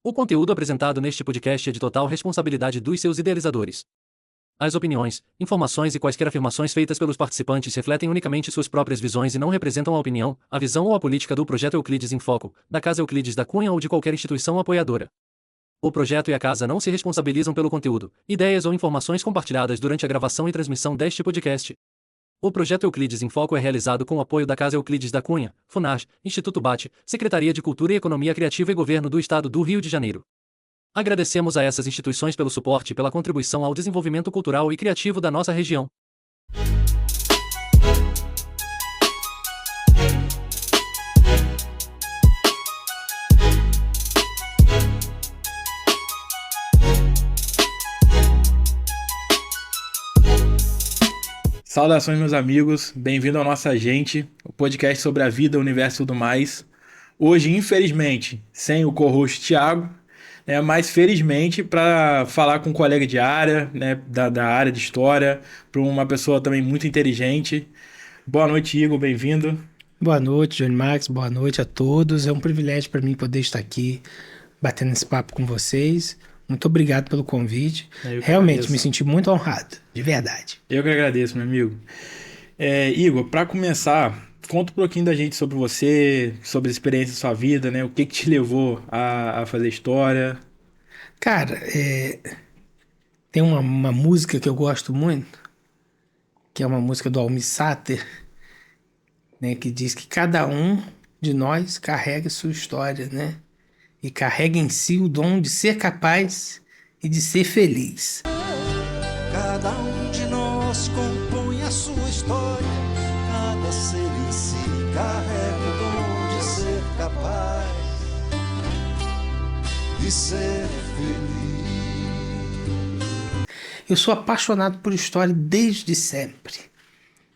O conteúdo apresentado neste podcast é de total responsabilidade dos seus idealizadores. As opiniões, informações e quaisquer afirmações feitas pelos participantes refletem unicamente suas próprias visões e não representam a opinião, a visão ou a política do Projeto Euclides em Foco, da Casa Euclides da Cunha ou de qualquer instituição apoiadora. O projeto e a casa não se responsabilizam pelo conteúdo, ideias ou informações compartilhadas durante a gravação e transmissão deste podcast. O Projeto Euclides em Foco é realizado com o apoio da Casa Euclides da Cunha, FUNAS, Instituto BAT, Secretaria de Cultura e Economia Criativa e Governo do Estado do Rio de Janeiro. Agradecemos a essas instituições pelo suporte e pela contribuição ao desenvolvimento cultural e criativo da nossa região. Saudações, meus amigos, bem-vindo ao Nossa Gente, o podcast sobre a vida, o universo e tudo mais. Hoje, infelizmente, sem o co-host Thiago, né, mas felizmente para falar com um colega de área, né, da área de história, para uma pessoa também muito inteligente. Boa noite, Igor, bem-vindo. Boa noite, Johnny Max, boa noite a todos. É um privilégio para mim poder estar aqui batendo esse papo com vocês. Muito obrigado pelo convite. Realmente me senti muito honrado, de verdade. Eu que agradeço, meu amigo. Igor, para começar, conta um pouquinho da gente sobre você, sobre a experiência da sua vida, né? O que te levou a fazer história? Cara, tem uma música que eu gosto muito, que é uma música do Almir Sater, né, que diz que cada um de nós carrega sua história, né? E carrega em si o dom de ser capaz e de ser feliz. Cada um de nós compõe a sua história, cada ser em si carrega o dom de ser capaz de ser feliz. Eu sou apaixonado por história desde sempre.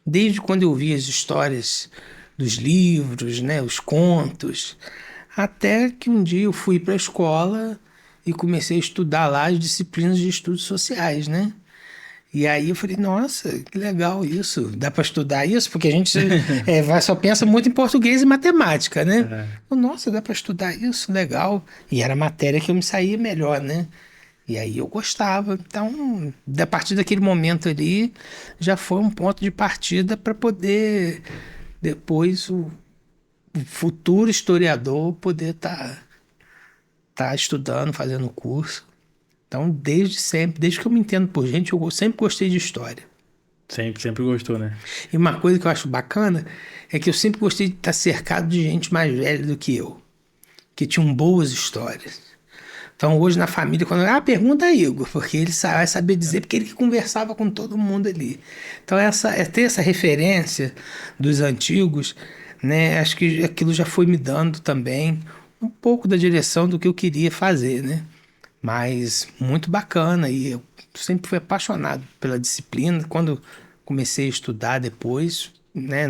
Desde quando eu vi as histórias dos livros, né, os contos, até que um dia eu fui para a escola e comecei a estudar lá as disciplinas de estudos sociais, né? E aí eu falei, nossa, que legal isso, dá para estudar isso? Porque a gente só pensa muito em português e matemática, né? Nossa, dá para estudar isso, legal. E era a matéria que eu me saía melhor, né? E aí eu gostava. Então, a partir daquele momento ali, já foi um ponto de partida para poder, depois, o futuro historiador poder tá estudando, fazendo curso. Então, desde sempre, desde que eu me entendo por gente, eu sempre gostei de história. Sempre gostou, né? E uma coisa que eu acho bacana é que eu sempre gostei de estar cercado de gente mais velha do que eu, que tinham boas histórias. Então, hoje na família, quando pergunta a Igor, porque ele vai saber dizer, porque ele que conversava com todo mundo ali. Então, ter essa referência dos antigos, né? Acho que aquilo já foi me dando também um pouco da direção do que eu queria fazer, né? Mas muito bacana, e eu sempre fui apaixonado pela disciplina. Quando comecei a estudar depois, né,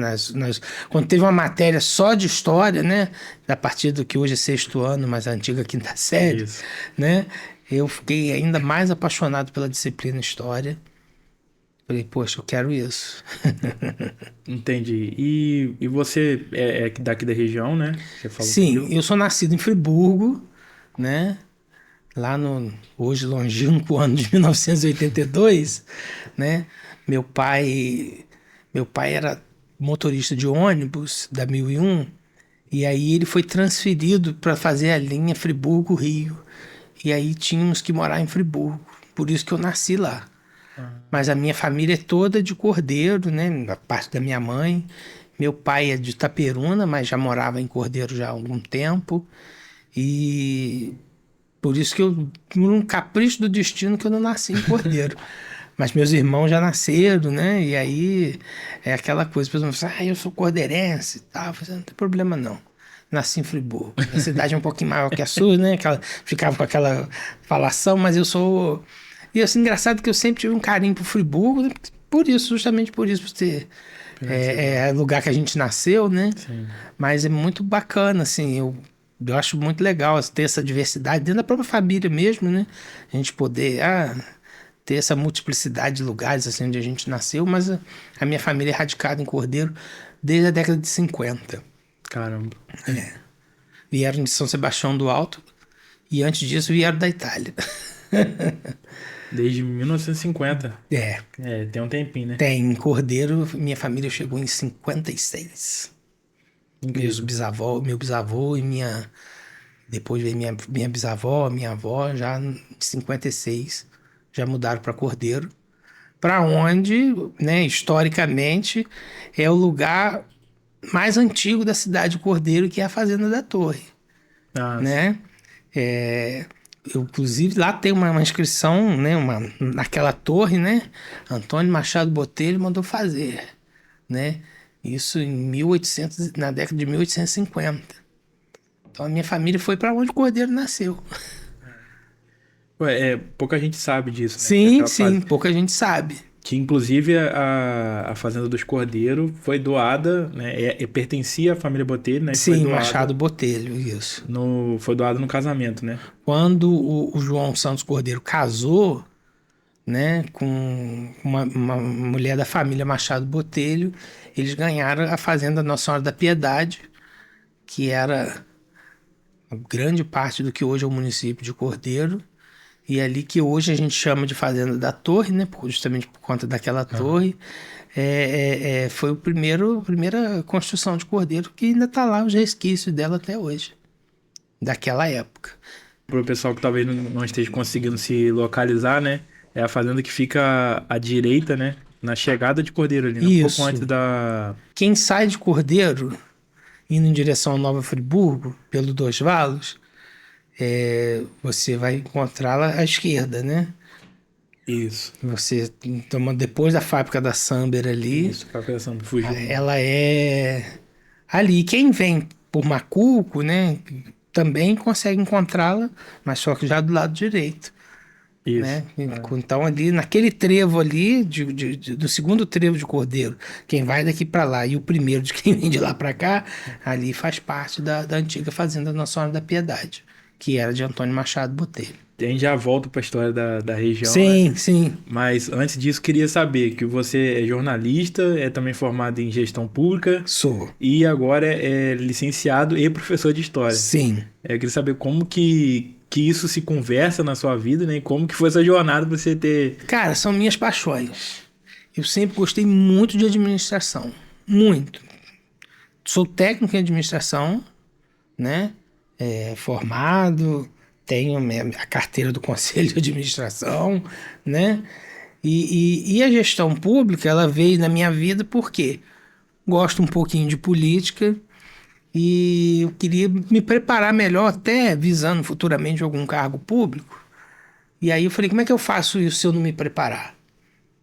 quando teve uma matéria só de história, né, a partir do que hoje é sexto ano, mas a antiga quinta série, né, eu fiquei ainda mais apaixonado pela disciplina história. Falei, poxa, eu quero isso. Entendi. E você é daqui da região, né? Você falou. Sim, eu sou nascido em Friburgo, né? Lá no hoje longínquo ano de 1982, né? Meu pai era motorista de ônibus da 1001, e aí ele foi transferido para fazer a linha Friburgo-Rio. E aí tínhamos que morar em Friburgo, por isso que eu nasci lá. Mas a minha família é toda de Cordeiro, né? A parte da minha mãe. Meu pai é de Itaperuna, mas já morava em Cordeiro já há algum tempo. E por isso que num capricho do destino, que eu não nasci em Cordeiro. Mas meus irmãos já nasceram, né? E aí é aquela coisa, a pessoa fala, eu sou cordeirense e tal. Eu falei, não tem problema não. Nasci em Friburgo. A cidade é um pouquinho maior que a sua, né? Ficava com aquela falação, mas eu sou... E assim, engraçado que eu sempre tive um carinho por Friburgo, né? Justamente por isso, por ter... É lugar que a gente nasceu, né? Sim. Mas é muito bacana, assim, eu acho muito legal ter essa diversidade dentro da própria família mesmo, né? A gente poder ter essa multiplicidade de lugares, assim, onde a gente nasceu, mas a minha família é radicada em Cordeiro desde a década de 50. Caramba. Vieram de São Sebastião do Alto E antes disso vieram da Itália. Desde 1950. É, Tem um tempinho, né? tem cordeiro, minha família chegou em 56. Meu bisavô e depois veio minha bisavó, minha avó, já em 56, já mudaram para Cordeiro. Para onde, né, historicamente, é o lugar mais antigo da cidade de Cordeiro, que é a Fazenda da Torre, né? Inclusive, lá tem uma inscrição, né, naquela torre, né? Antônio Machado Botelho mandou fazer, né? Isso na década de 1850. Então, a minha família foi para onde o Cordeiro nasceu. Pouca gente sabe disso, né? Sim, sim, pouca gente sabe. Que inclusive a Fazenda dos Cordeiros foi doada, né? Pertencia à família Botelho, né? Sim, Machado Botelho, isso. Foi doado no casamento, né? Quando o João Santos Cordeiro casou, né, com uma mulher da família Machado Botelho, eles ganharam a Fazenda Nossa Senhora da Piedade, que era grande parte do que hoje é o município de Cordeiro. E ali que hoje a gente chama de Fazenda da Torre, né? Justamente por conta daquela torre. Foi a primeira construção de Cordeiro, que ainda está lá os resquícios dela até hoje. Daquela época. Para o pessoal que talvez não esteja conseguindo se localizar, né? É a fazenda que fica à direita, né? Na chegada de Cordeiro ali, né? Um pouco antes da... Quem sai de Cordeiro, indo em direção a Nova Friburgo, pelo Dois Valos, você vai encontrá-la à esquerda, né? Isso. Você toma depois da fábrica da Samber ali. Isso, a fábrica da Samber fugiu. Ela é ali. Quem vem por Macuco, né? Também consegue encontrá-la, mas só que já do lado direito. Isso. Né? Então, ali, naquele trevo ali, do segundo trevo de Cordeiro, quem vai daqui para lá e o primeiro de quem vem de lá para cá, ali faz parte da antiga Fazenda Nossa Senhora da Piedade, que era de Antônio Machado Botelho. A gente já volta para a história da região. Sim, né? sim. Mas antes disso, queria saber que você é jornalista, é também formado em gestão pública. Sou. E agora é licenciado e professor de história. Sim. Eu queria saber como que isso se conversa na sua vida, né? E como que foi essa jornada pra você ter... Cara, são minhas paixões. Eu sempre gostei muito de administração. Muito. Sou técnico em administração, né? Formado, tenho a carteira do Conselho de Administração, né? E a gestão pública, ela veio na minha vida porque gosto um pouquinho de política e eu queria me preparar melhor, até visando futuramente algum cargo público. E aí eu falei, como é que eu faço isso se eu não me preparar?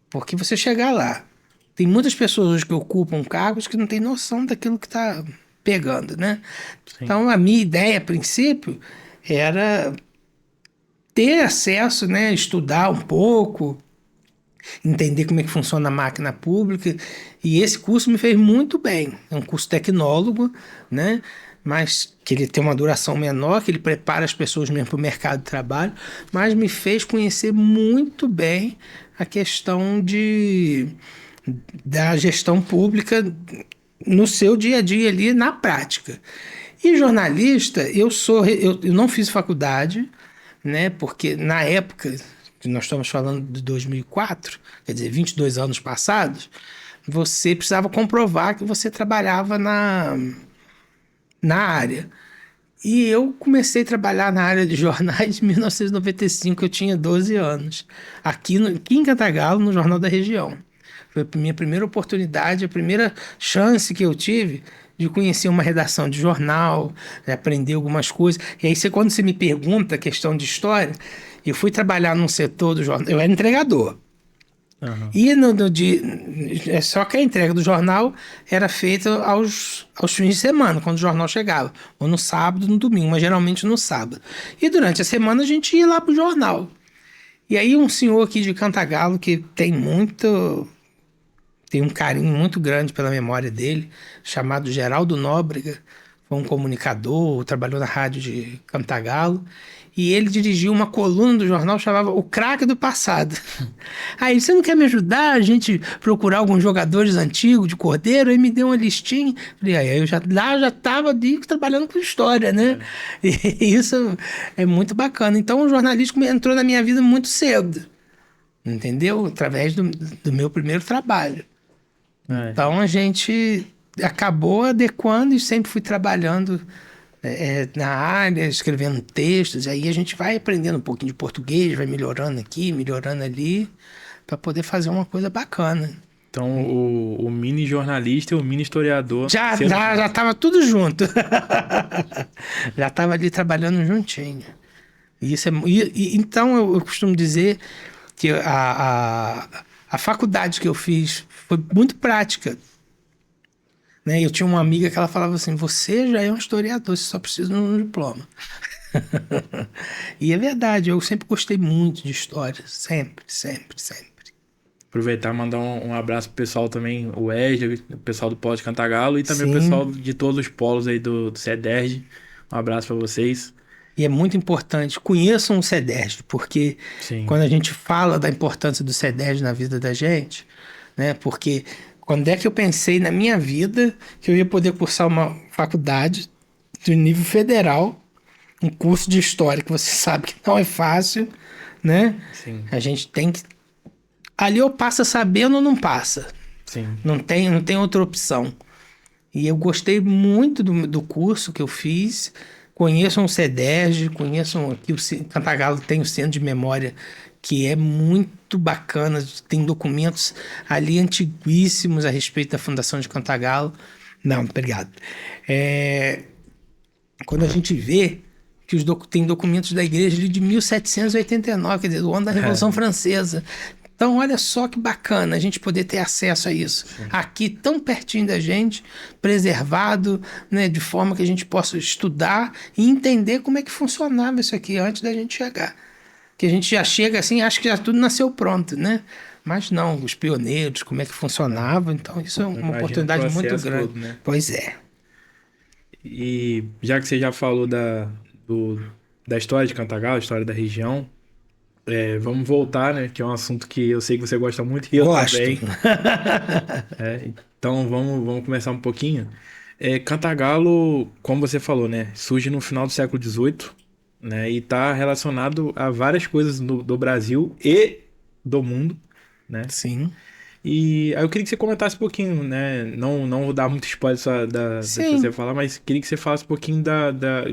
Porque você chegar lá, tem muitas pessoas hoje que ocupam cargos que não têm noção daquilo que está pegando, né? Sim. Então, a minha ideia, a princípio, era ter acesso, né? Estudar um pouco, entender como é que funciona a máquina pública. E esse curso me fez muito bem. É um curso tecnólogo, né? Mas que ele tem uma duração menor, que ele prepara as pessoas mesmo para o mercado de trabalho, mas me fez conhecer muito bem a questão da gestão pública no seu dia a dia ali, na prática. E jornalista, eu não fiz faculdade, né? Porque na época, que nós estamos falando de 2004, quer dizer, 22 anos passados, você precisava comprovar que você trabalhava na área. E eu comecei a trabalhar na área de jornais em 1995, eu tinha 12 anos, aqui em Cantagalo, no Jornal da Região. Foi a minha primeira oportunidade, a primeira chance que eu tive de conhecer uma redação de jornal, de aprender algumas coisas. E aí, quando você me pergunta a questão de história, eu fui trabalhar num setor do jornal, eu era entregador. Uhum. E só que a entrega do jornal era feita aos fins de semana, quando o jornal chegava, ou no sábado, no domingo, mas geralmente no sábado. E durante a semana a gente ia lá pro jornal. E aí um senhor aqui de Cantagalo, que tem um carinho muito grande pela memória dele, chamado Geraldo Nóbrega, foi um comunicador, trabalhou na rádio de Cantagalo, e ele dirigiu uma coluna do jornal que chamava O Craque do Passado. Aí, você não quer me ajudar a gente procurar alguns jogadores antigos de Cordeiro? Aí me deu uma listinha. Falei, aí eu já estava ali trabalhando com história, né? E isso é muito bacana. Então, o jornalismo entrou na minha vida muito cedo, entendeu? Através do meu primeiro trabalho. Então, a gente acabou adequando e sempre fui trabalhando na área, escrevendo textos. Aí a gente vai aprendendo um pouquinho de português, vai melhorando aqui, melhorando ali, para poder fazer uma coisa bacana. Então, o mini jornalista e o mini historiador... Já estava tudo junto. Já estava ali trabalhando juntinho. Então, eu costumo dizer que a faculdade que eu fiz foi muito prática. Né? Eu tinha uma amiga que ela falava assim, você já é um historiador, você só precisa de um diploma. E é verdade, eu sempre gostei muito de história, sempre. Aproveitar e mandar um abraço pro pessoal também, o Wesley, o pessoal do Polo de Cantagalo e também Sim. o pessoal de todos os polos aí do CEDERJ. Um abraço para vocês. E é muito importante, conheçam o CEDERJ, porque Sim. Quando a gente fala da importância do CEDERJ na vida da gente, né? Porque quando é que eu pensei na minha vida que eu ia poder cursar uma faculdade de nível federal, um curso de história que você sabe que não é fácil, né? Sim. A gente tem que... Ali ou passa sabendo ou não passa. Sim. Não tem outra opção. E eu gostei muito do curso que eu fiz. Conheçam o CEDERJ, conheçam aqui o Cantagalo tem o Centro de Memória, que é muito bacana. Tem documentos ali antiguíssimos a respeito da Fundação de Cantagalo. Não, obrigado. Quando a gente vê que tem documentos da igreja ali de 1789, quer dizer, do ano da Revolução Francesa. Então, olha só que bacana a gente poder ter acesso a isso. Sim. Aqui, tão pertinho da gente, preservado, né, de forma que a gente possa estudar e entender como é que funcionava isso aqui antes da gente chegar. Que a gente já chega assim, acha que já tudo nasceu pronto, né? Mas não, os pioneiros, como é que funcionava. Então, isso é uma oportunidade muito grande. Todo, né? Pois é. E já que você já falou da história de Cantagalo, a história da região, vamos voltar, né? Que é um assunto que eu sei que você gosta muito e eu também. Então vamos começar um pouquinho. Cantagalo, como você falou, né? Surge no final do século XVIII, né? E está relacionado a várias coisas do Brasil e do mundo, né? Sim. E aí eu queria que você comentasse um pouquinho, né? Não vou dar muito spoiler só da que você falar, mas queria que você falasse um pouquinho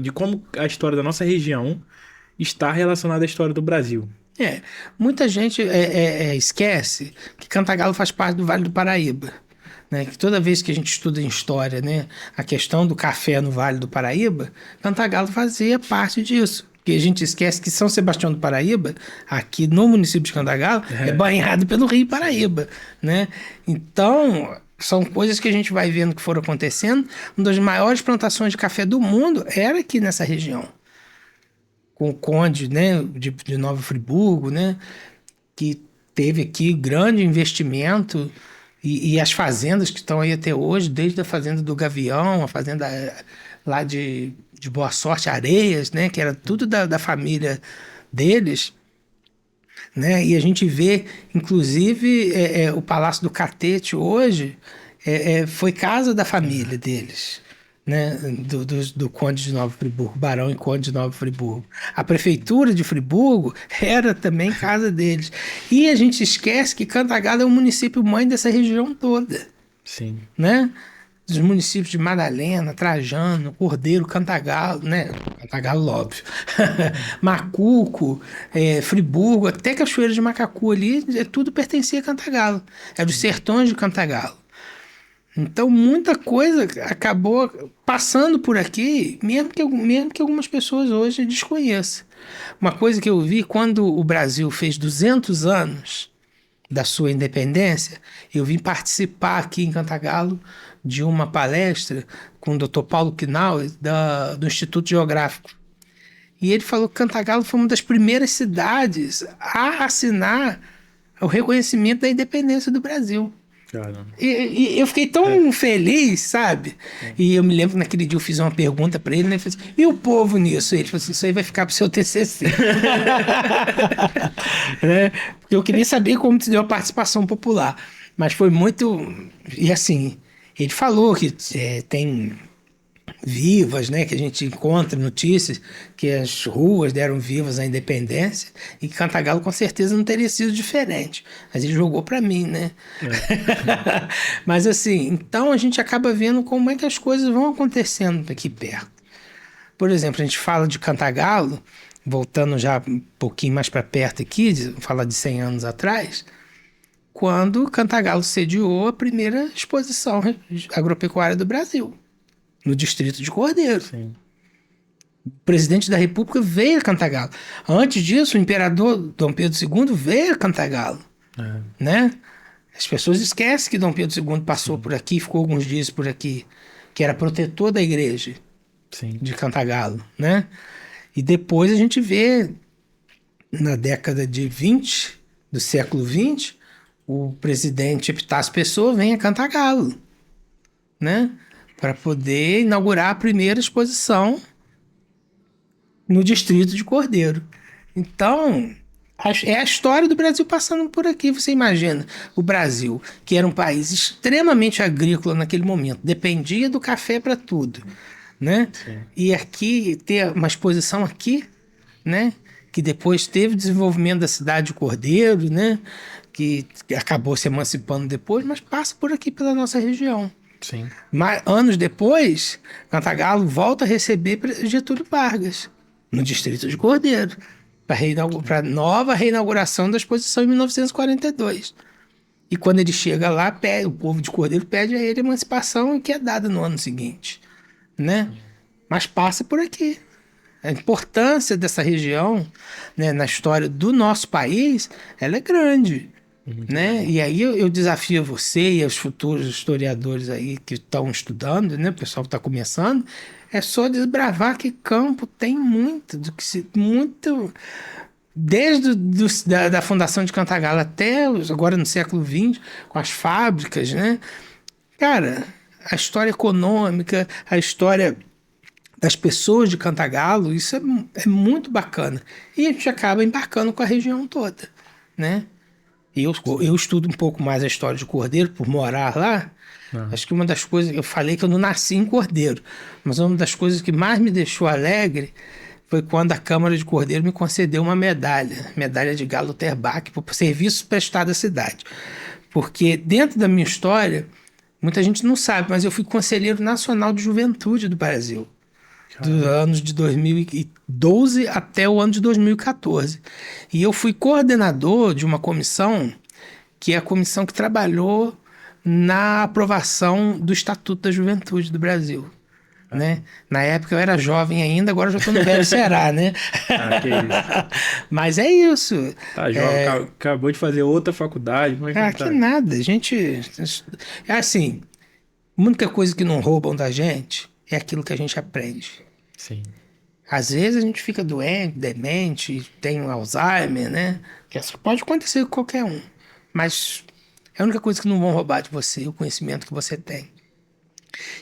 de como a história da nossa região está relacionada à história do Brasil. Muita gente esquece que Cantagalo faz parte do Vale do Paraíba, né? Que toda vez que a gente estuda em história, né, a questão do café no Vale do Paraíba, Cantagalo fazia parte disso. Porque a gente esquece que São Sebastião do Paraíba, aqui no município de Cantagalo, é banhado pelo Rio Paraíba, né? Então, são coisas que a gente vai vendo que foram acontecendo. Uma das maiores plantações de café do mundo era aqui nessa região. Com o Conde, né, de Nova Friburgo, né, que teve aqui grande investimento, e as fazendas que estão aí até hoje, desde a fazenda do Gavião, a fazenda lá de Boa Sorte, Areias, né, que era tudo da família deles, né, e a gente vê, inclusive, o Palácio do Catete hoje foi casa da família deles. Né, do Conde de Nova Friburgo, Barão e Conde de Nova Friburgo. A prefeitura de Friburgo era também casa deles. E a gente esquece que Cantagalo é o município mãe dessa região toda. Sim. Né? Dos municípios de Madalena, Trajano, Cordeiro, Cantagalo, né? Cantagalo, óbvio. Macuco, Friburgo, até Cachoeira de Macacu ali, tudo pertencia a Cantagalo. Era os sertões de Cantagalo. Então, muita coisa acabou passando por aqui, mesmo que algumas pessoas hoje desconheçam. Uma coisa que eu vi, quando o Brasil fez 200 anos da sua independência, eu vim participar aqui em Cantagalo de uma palestra com o Dr. Paulo Quinal, do Instituto Geográfico. E ele falou que Cantagalo foi uma das primeiras cidades a assinar o reconhecimento da independência do Brasil. Caramba. E eu fiquei tão feliz, sabe? E eu me lembro que naquele dia eu fiz uma pergunta pra ele, né? Eu falei assim, e o povo nisso? Ele falou assim, isso aí vai ficar pro seu TCC. Né? Porque eu queria saber como se deu a participação popular. Mas foi muito... E assim, ele falou que tem vivas, né? Que a gente encontra notícias que as ruas deram vivas à independência e que Cantagalo com certeza não teria sido diferente. Mas ele jogou para mim, né? Mas assim, então a gente acaba vendo como é que as coisas vão acontecendo aqui perto. Por exemplo, a gente fala de Cantagalo, voltando já um pouquinho mais para perto aqui, fala de 100 anos atrás, quando Cantagalo sediou a primeira exposição agropecuária do Brasil, no distrito de Cordeiro. Sim. O presidente da República veio a Cantagalo. Antes disso, o imperador Dom Pedro II veio a Cantagalo. Né? As pessoas esquecem que Dom Pedro II passou por aqui, ficou alguns dias por aqui, que era protetor da igreja de Cantagalo. Né? E depois a gente vê, na década de 20, do século XX, o presidente Epitácio Pessoa vem a Cantagalo, né? Para poder inaugurar a primeira exposição no distrito de Cordeiro. Então, é a história do Brasil passando por aqui. Você imagina o Brasil, que era um país extremamente agrícola naquele momento, dependia do café para tudo, né? E aqui, ter uma exposição aqui, né? Que depois teve desenvolvimento da cidade de Cordeiro, né? Que acabou se emancipando depois, mas passa por aqui pela nossa região. Sim. Mas, anos depois, Cantagalo volta a receber Getúlio Vargas, no distrito de Cordeiro, para a nova reinauguração da exposição em 1942. E quando ele chega lá, o povo de Cordeiro pede a ele a emancipação que é dada no ano seguinte. Né? Mas passa por aqui. A importância dessa região, né, na história do nosso país, ela é grande. Né? E aí eu desafio você e os futuros historiadores aí que estão estudando, né? O pessoal que está começando, é só desbravar que campo tem muito, desde da fundação de Cantagalo até agora no século XX, com as fábricas, né? Cara, a história econômica, a história das pessoas de Cantagalo, isso é muito bacana. E a gente acaba embarcando com a região toda, né? Eu estudo um pouco mais a história de Cordeiro, por morar lá. Acho que uma das coisas... Eu falei que eu não nasci em Cordeiro, mas uma das coisas que mais me deixou alegre foi quando a Câmara de Cordeiro me concedeu uma medalha de Galo Terbach, por serviço prestado à cidade. Porque dentro da minha história, muita gente não sabe, mas eu fui conselheiro nacional de juventude do Brasil. Dos anos de 2012 até o ano de 2014. E eu fui coordenador de uma comissão, que é a comissão que trabalhou na aprovação do Estatuto da Juventude do Brasil. Né? Na época eu era jovem ainda, agora já estou no velho Ceará, né? Que isso. Mas é isso. Tá jovem, acabou de fazer outra faculdade. Como é que tá? Que nada, a gente... É assim, a única coisa que não roubam da gente é aquilo que a gente aprende. Sim. Às vezes a gente fica doente, demente, tem um Alzheimer, né? Que isso pode acontecer com qualquer um. Mas é a única coisa que não vão roubar de você, o conhecimento que você tem.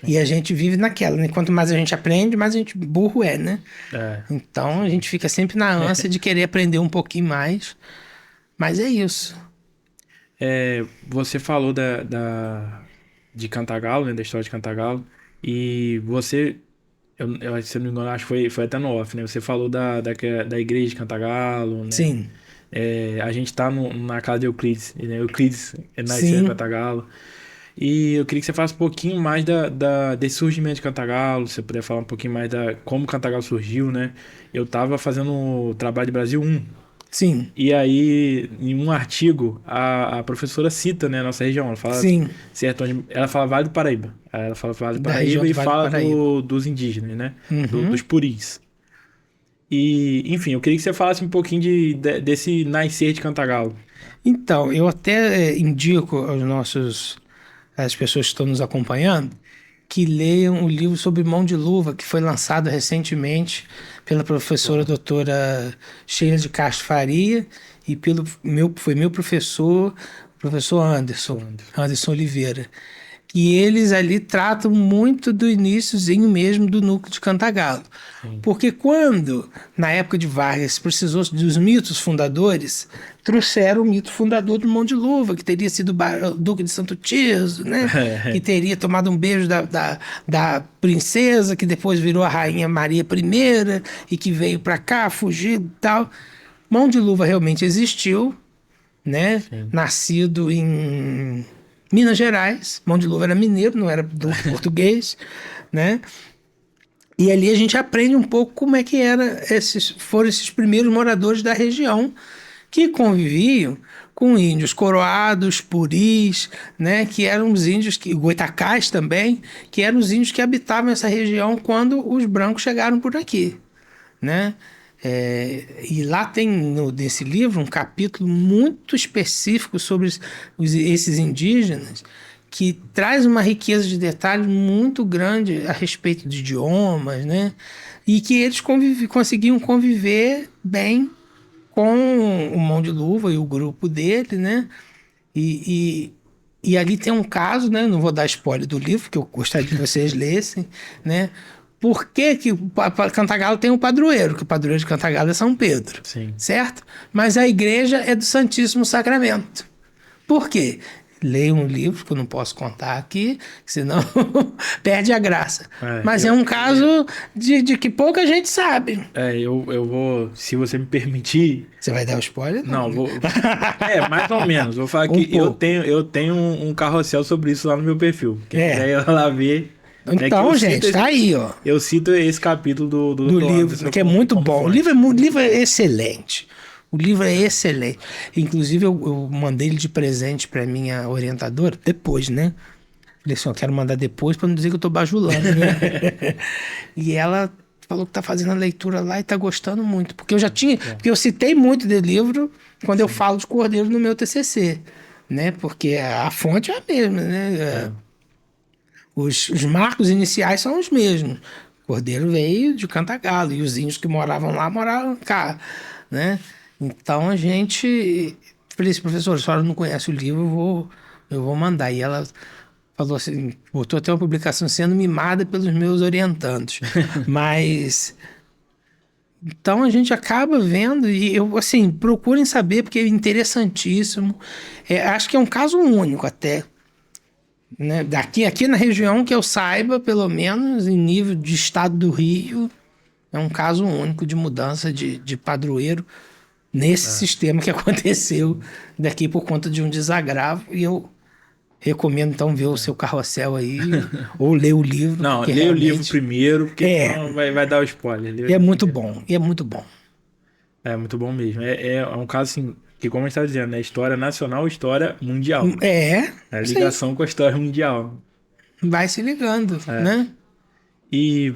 E a gente vive naquela, né? Quanto mais a gente aprende, mais a gente burro é, né? Então a gente fica sempre na ânsia de querer aprender um pouquinho mais. Mas é isso. Você falou de Cantagalo, né? Da história de Cantagalo. E você... se eu não me engano, acho que foi até no off, né? Você falou da igreja de Cantagalo, né? Sim. A gente tá na casa de Euclides, né? Euclides nasceu em Cantagalo. E eu queria que você falasse um pouquinho mais desse surgimento de Cantagalo, se você puder falar um pouquinho mais como Cantagalo surgiu, né? Eu tava fazendo o trabalho de Brasil 1. Sim. E aí, em um artigo, a professora cita, né, a nossa região. Ela fala ela fala Vale do Paraíba. Ela fala Vale do Paraíba e fala dos indígenas, né? Dos puris. E, enfim, eu queria que você falasse um pouquinho desse nascer de Cantagalo. Então, eu até indico as pessoas que estão nos acompanhando, que leiam o livro sobre Mão de Luva, que foi lançado recentemente pela professora doutora Sheila de Castro Faria e foi meu professor, professor Anderson Oliveira. E eles ali tratam muito do iniciozinho mesmo do núcleo de Cantagalo. Sim. Porque quando, na época de Vargas, precisou dos mitos fundadores, trouxeram o mito fundador do Mão de Luva, que teria sido o Duque de Santo Tirso, né? Que teria tomado um beijo da princesa, que depois virou a Rainha Maria I, e que veio para cá, fugir e tal. Mão de Luva realmente existiu, né? Sim. Nascido em Minas Gerais. Mão de Luva era mineiro, não era do português, né? E ali a gente aprende um pouco como é que foram esses primeiros moradores da região que conviviam com índios coroados, puris, né? Que eram os índios, goitacás também, que eram os índios que habitavam essa região quando os brancos chegaram por aqui, né? E lá tem nesse livro um capítulo muito específico sobre esses indígenas, que traz uma riqueza de detalhes muito grande a respeito de idiomas, né? E que eles conseguiam conviver bem com o Mão de Luva e o grupo dele, né? E ali tem um caso, né? Não vou dar spoiler do livro, que eu gostaria que vocês lessem, né? Por que Cantagalo tem um padroeiro? Que o padroeiro de Cantagalo é São Pedro. Sim. Certo? Mas a igreja é do Santíssimo Sacramento. Por quê? Leia um livro que eu não posso contar aqui, senão perde a graça. Mas é um caso de que pouca gente sabe. Eu vou, se você me permitir... Você vai dar o spoiler? Não, vou... mais ou menos. Vou falar que eu tenho um carrossel sobre isso lá no meu perfil. Quem quiser ir lá ver... Então, gente, tá aí, ó. Eu cito esse capítulo do livro, que é muito bom. O livro é excelente. O livro é excelente. Inclusive, eu mandei ele de presente pra minha orientadora, depois, né? Falei assim, eu quero mandar depois pra não dizer que eu tô bajulando, né? E ela falou que tá fazendo a leitura lá e tá gostando muito. Porque eu já tinha... Porque eu citei muito de livro quando eu falo de Cordeiro no meu TCC, né? Porque a fonte é a mesma, né? Os marcos iniciais são os mesmos. Cordeiro veio de Cantagalo e os índios que moravam lá moravam cá, né? Então a gente... Falei assim, professor, a senhora não conhece o livro, eu vou mandar. E ela falou assim, botou até uma publicação sendo mimada pelos meus orientandos. Mas... Então a gente acaba vendo e assim, procurem saber porque é interessantíssimo. Acho que é um caso único até. Né? Aqui na região que eu saiba, pelo menos em nível de estado do Rio, é um caso único de mudança de padroeiro nesse sistema que aconteceu daqui por conta de um desagravo. E eu recomendo então ver o seu carrossel aí ou ler o livro. Não, leia o livro primeiro, porque senão vai dar o spoiler. É muito bom, é muito bom. É muito bom mesmo. É um caso assim... Que como a gente estava dizendo, é história nacional, história mundial. É a ligação com a história mundial. Vai se ligando, né? E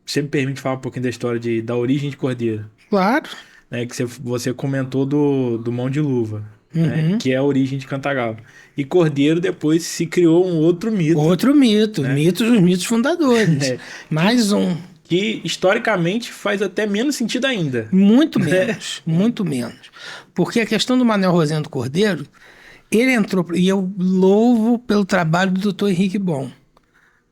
você me permite falar um pouquinho da história da origem de Cordeiro? Claro. Né, que você comentou do Mão de Luva, né, que é a origem de Cantagalo. E Cordeiro depois se criou um outro mito. Outro mito, né? Os mitos fundadores. Mais um. Que historicamente faz até menos sentido ainda. Muito menos, muito menos. Porque a questão do Manuel Rosendo Cordeiro, ele entrou, e eu louvo pelo trabalho do Dr. Henrique Bom,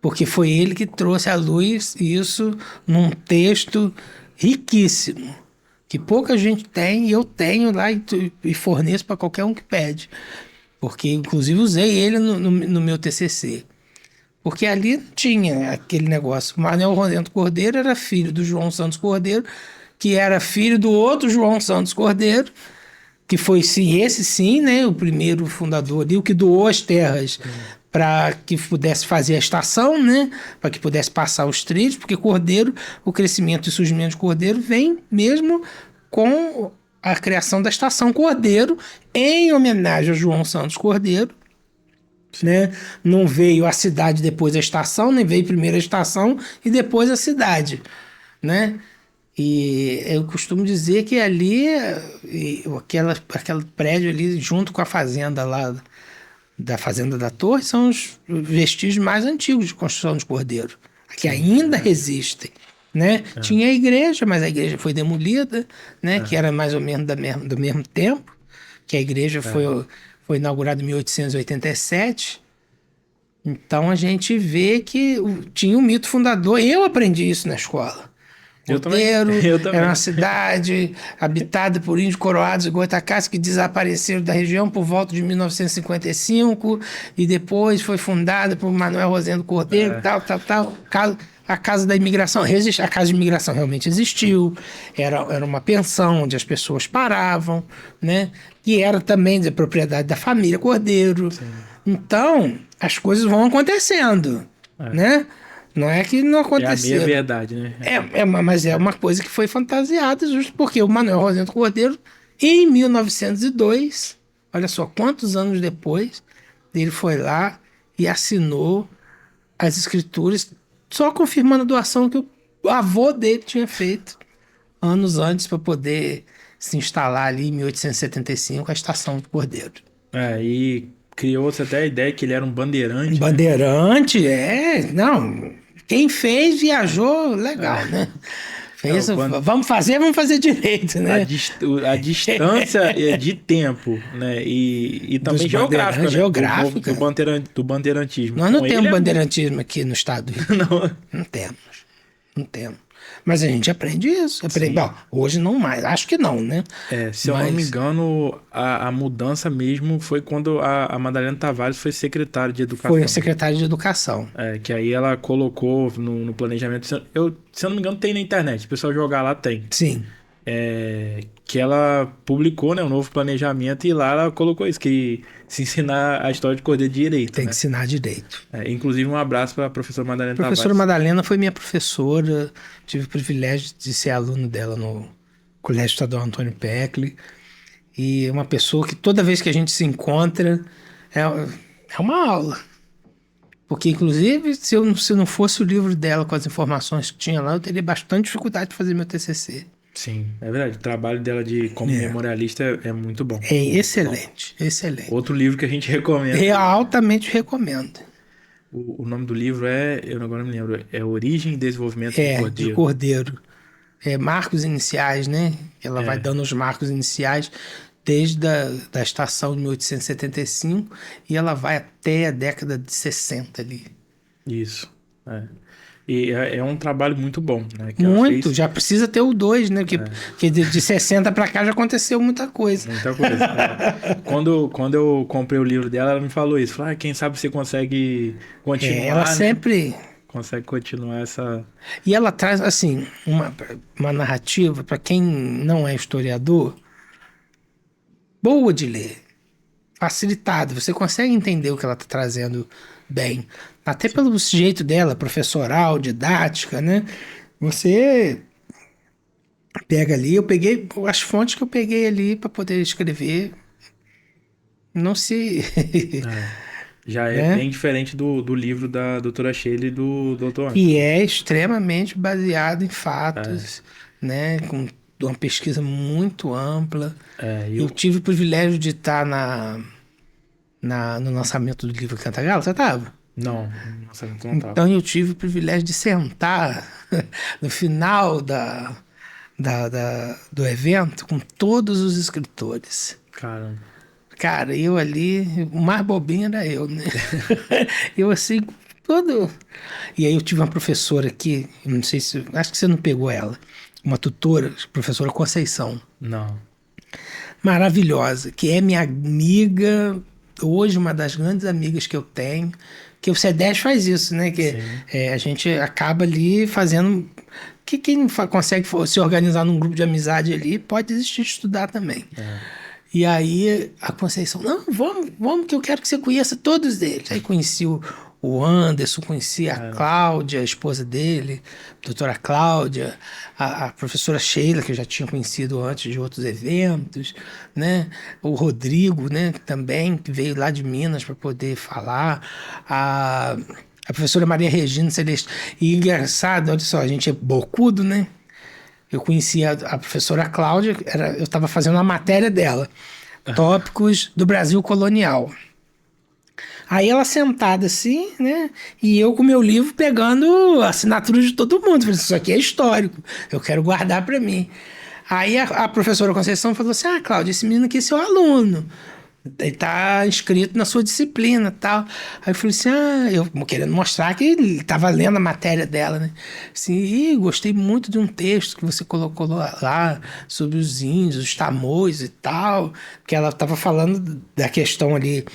porque foi ele que trouxe à luz isso num texto riquíssimo, que pouca gente tem, e eu tenho lá e forneço para qualquer um que pede. Porque, inclusive, usei ele no meu TCC. Porque ali tinha aquele negócio. O Manuel Rosendo Cordeiro era filho do João Santos Cordeiro, que era filho do outro João Santos Cordeiro, que foi, sim, esse sim, né, o primeiro fundador ali, o que doou as terras para que pudesse fazer a estação, né, para que pudesse passar os trilhos, porque Cordeiro, o crescimento e surgimento de Cordeiro vem mesmo com a criação da estação Cordeiro, em homenagem a João Santos Cordeiro, né? Não veio a cidade depois a estação, nem veio primeiro a estação e depois a cidade, né? E eu costumo dizer que ali, aquele prédio ali, junto com a fazenda lá, da Fazenda da Torre, são os vestígios mais antigos de construção de Cordeiro, que ainda resistem, né? Tinha a igreja, mas a igreja foi demolida, né? Que era mais ou menos do mesmo tempo, que a igreja foi foi inaugurado em 1887. Então a gente vê que tinha um mito fundador. Eu aprendi isso na escola. Eu também. Era uma cidade habitada por índios coroados e goitacás que desapareceram da região por volta de 1955 e depois foi fundada por Manuel Rosendo Cordeiro, tal. A Casa da Imigração. A Casa de Imigração realmente existiu. Era uma pensão onde as pessoas paravam, né? E era também de propriedade da família Cordeiro. Sim. Então, as coisas vão acontecendo, né? Não é que não aconteceu. É a meia verdade, né? Mas é uma coisa que foi fantasiada justo porque o Manuel Rosendo Cordeiro, em 1902, olha só quantos anos depois, ele foi lá e assinou as escrituras, só confirmando a doação que o avô dele tinha feito anos antes para poder se instalar ali em 1875 a Estação do Cordeiro. E criou-se até a ideia que ele era um bandeirante. Bandeirante, Não, quem fez viajou legal, né? Fez, vamos fazer direito, né? A distância de tempo, né? E também geográfica, né? Geográfica. Do bandeirantismo. Nós não temos bandeirantismo aqui no estado do Rio. Não temos. Mas a gente aprende isso. Bom, hoje não mais. Acho que não, né? Se eu não me engano, a mudança mesmo foi quando a Madalena Tavares foi secretária de Educação. Foi secretária de Educação. Que aí ela colocou no planejamento. Se eu não me engano, tem na internet. Se o pessoal jogar lá, tem. Sim. Que ela publicou, né, um novo planejamento e lá ela colocou isso, que se ensinar a história de Cordeiro de Direito. Tem que ensinar direito. Inclusive um abraço para a professora Madalena Tavares. A professora Madalena foi minha professora, tive o privilégio de ser aluno dela no Colégio Estadual Antônio Peckley, e é uma pessoa que toda vez que a gente se encontra é uma aula. Porque, inclusive, se não fosse o livro dela com as informações que tinha lá, eu teria bastante dificuldade de fazer meu TCC. Sim, é verdade. O trabalho dela como memorialista é muito bom. É excelente. Outro livro que a gente recomenda. Eu altamente recomendo. O nome do livro eu agora não me lembro, é Origem e Desenvolvimento do Cordeiro. De Cordeiro. Marcos iniciais, né? Ela vai dando os marcos iniciais desde da estação de 1875 e ela vai até a década de 60 ali. Isso, E é um trabalho muito bom, né? Muito, já precisa ter o 2, né? Porque de 60 para cá já aconteceu muita coisa. Muita coisa. Quando eu comprei o livro dela, ela me falou isso. Falou, quem sabe você consegue continuar. Ela sempre... Consegue continuar essa... E ela traz, assim, uma narrativa, para quem não é historiador, boa de ler. Facilitado. Você consegue entender o que ela está trazendo bem. Até pelo jeito dela, professoral, didática, né? Você pega ali, eu peguei as fontes que eu peguei ali para poder escrever. Não se... Já é bem diferente do livro da doutora Sheila e do doutor Anderson. E é extremamente baseado em fatos, né? Com uma pesquisa muito ampla. Eu tive o privilégio de estar no lançamento do livro Cantagalo. Você estava? Não, não estava. Então eu tive o privilégio de sentar no final do evento com todos os escritores. Caramba. Cara, eu ali, o mais bobinho era eu, né? Eu assim, todo... E aí eu tive uma professora aqui, não sei se... Acho que você não pegou ela. Uma tutora, professora Conceição. Não. Maravilhosa, que é minha amiga, hoje uma das grandes amigas que eu tenho, que o CEDES faz isso, né? Que a gente acaba ali fazendo... Que quem consegue se organizar num grupo de amizade ali, pode desistir de estudar também. E aí a Conceição, não, vamos que eu quero que você conheça todos eles. Aí conheci o Anderson, conheci a Cláudia, a esposa dele, a doutora Cláudia, a professora Sheila, que eu já tinha conhecido antes de outros eventos, né? O Rodrigo, né? Também, que veio lá de Minas para poder falar, a professora Maria Regina Celeste. E engraçado, olha só, a gente é bocudo, né? Eu conheci a professora Cláudia, eu estava fazendo uma matéria dela, Tópicos do Brasil Colonial. Aí ela sentada assim, né? E eu com o meu livro pegando a assinatura de todo mundo. Falei, isso aqui é histórico, eu quero guardar para mim. Aí a professora Conceição falou assim, Cláudia, esse menino aqui é seu aluno. Ele tá inscrito na sua disciplina e tal. Aí eu falei assim, eu querendo mostrar que ele tava lendo a matéria dela, né? Assim, gostei muito de um texto que você colocou lá sobre os índios, os tamoios e tal, que ela tava falando da questão ali,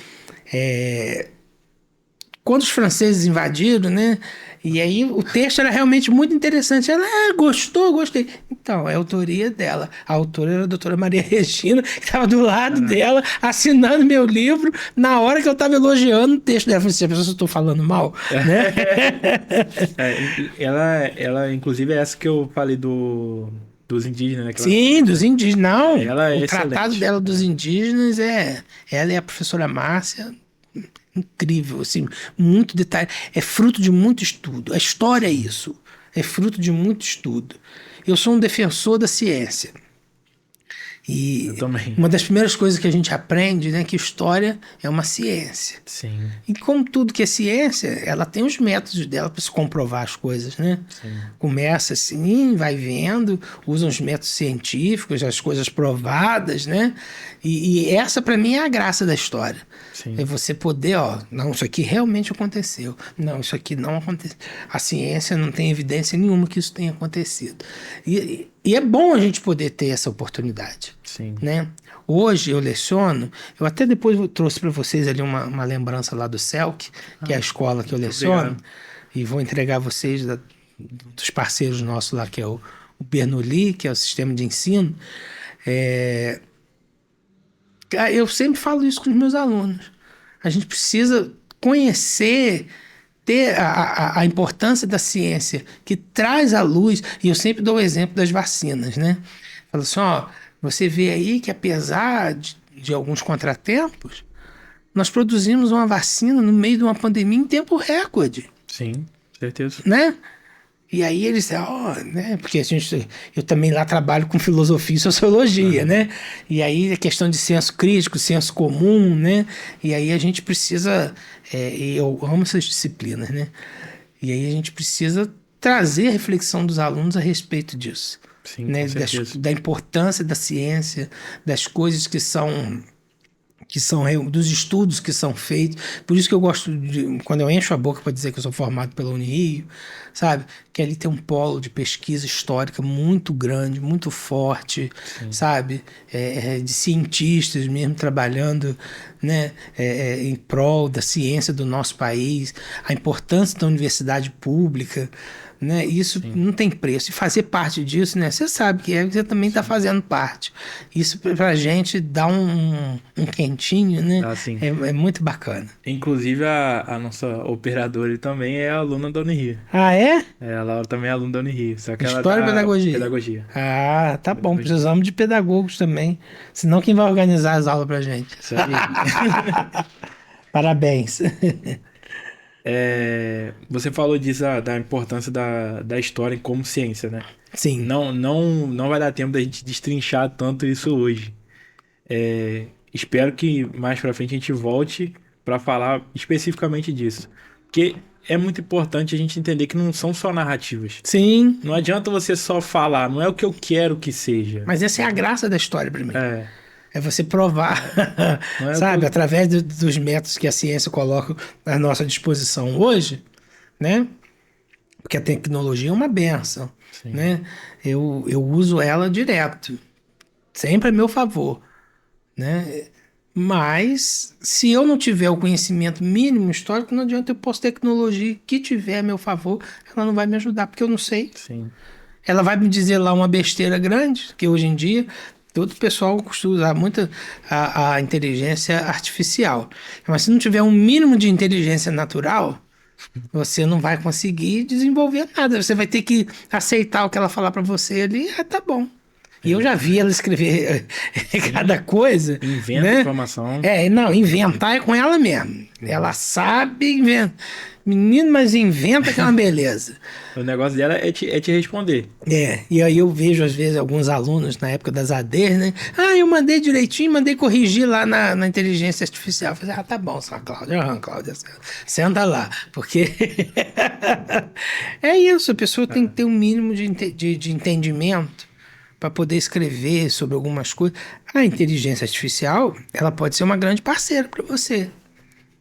quando os franceses invadiram, né? E aí o texto era realmente muito interessante. Ela, gostou, gostei. Então, é a autoria dela. A autora era a doutora Maria Regina, que estava do lado dela, assinando meu livro, na hora que eu estava elogiando o texto dela. Eu falei assim, a pessoa, se eu estou falando mal, né? Ela, inclusive, é essa que eu falei dos indígenas, né? Sim, dos indígenas. Não, Ela é o excelente. tratado dela dos indígenas ela e a professora Márcia, incrível, assim, muito detalhe, é fruto de muito estudo. A história é isso, é fruto de muito estudo. Eu sou um defensor da ciência. E Eu também. uma das primeiras coisas que a gente aprende, né, que história é uma ciência. Sim. E como tudo que é ciência, ela tem os métodos dela para se comprovar as coisas, né? Sim. Começa assim, vai vendo, usa os métodos científicos, as coisas provadas, né? E essa para mim é a graça da história. Sim. É você poder, não, isso aqui realmente aconteceu. Não, isso aqui não aconteceu. A ciência não tem evidência nenhuma que isso tenha acontecido. E é bom a gente poder ter essa oportunidade. Sim. Né? Hoje eu leciono, eu até depois trouxe para vocês ali uma lembrança lá do CELC, que é a escola que eu leciono, obrigado. E vou entregar a vocês dos parceiros nossos lá, que é o Bernoulli, que é o sistema de ensino. Eu sempre falo isso com os meus alunos. A gente precisa conhecer, ter a importância da ciência, que traz à luz, e eu sempre dou o exemplo das vacinas, né? Falo assim, você vê aí que apesar de alguns contratempos, nós produzimos uma vacina no meio de uma pandemia em tempo recorde. Sim, certeza. Né? E aí eles, né? Porque eu também lá trabalho com filosofia e sociologia, né? E aí a questão de senso crítico, senso comum, né? E aí a gente precisa, eu amo essas disciplinas, né? E aí a gente precisa trazer a reflexão dos alunos a respeito disso. Sim, né? com certeza. Da importância da ciência, das coisas que são dos estudos que são feitos. Por isso que eu gosto quando eu encho a boca para dizer que eu sou formado pela Unirio, sabe? Que ali tem um polo de pesquisa histórica muito grande, muito forte, sim, sabe? De cientistas mesmo trabalhando, né? Em prol da ciência do nosso país, a importância da universidade pública, né? Isso, sim, não tem preço. E fazer parte disso, né? Você sabe que você também está fazendo parte. Isso pra gente dá um quentinho, né? É muito bacana. Inclusive a nossa operadora também é aluna da Unirio. Ah, é? A Laura também é aluna da Unirio. Só que História e Pedagogia. Pedagogia. Ah, tá bom. Precisamos de pedagogos também. Senão quem vai organizar as aulas pra gente? Isso aí. Parabéns. Você falou disso, da importância da história como ciência, né? Sim. Não vai dar tempo da gente destrinchar tanto isso hoje. Espero que mais pra frente a gente volte para falar especificamente disso. Porque é muito importante a gente entender que não são só narrativas. Sim. Não adianta você só falar, não é o que eu quero que seja. Mas essa é a graça da história pra mim. É você provar, sabe, através dos métodos que a ciência coloca à nossa disposição hoje, né? Porque a tecnologia é uma benção, né? Eu uso ela direto, sempre a meu favor, né? Mas se eu não tiver o conhecimento mínimo histórico, não adianta eu pôr tecnologia que tiver a meu favor, ela não vai me ajudar, porque eu não sei. Sim. Ela vai me dizer lá uma besteira grande, que hoje em dia todo o pessoal costuma usar muito a inteligência artificial. Mas se não tiver um mínimo de inteligência natural, você não vai conseguir desenvolver nada. Você vai ter que aceitar o que ela falar para você ali, tá bom. E eu já vi ela escrever cada coisa. Inventa, né? Informação. Inventar é com ela mesmo. Ela sabe inventar. Menino, mas inventa que é uma beleza. O negócio dela é te responder. E aí eu vejo às vezes alguns alunos na época das ADs, né? Eu mandei direitinho, mandei corrigir lá na inteligência artificial. Eu falei, tá bom, Cláudia, senta lá. Porque é isso, a pessoa tem que ter um mínimo de entendimento para poder escrever sobre algumas coisas. A inteligência artificial, ela pode ser uma grande parceira para você.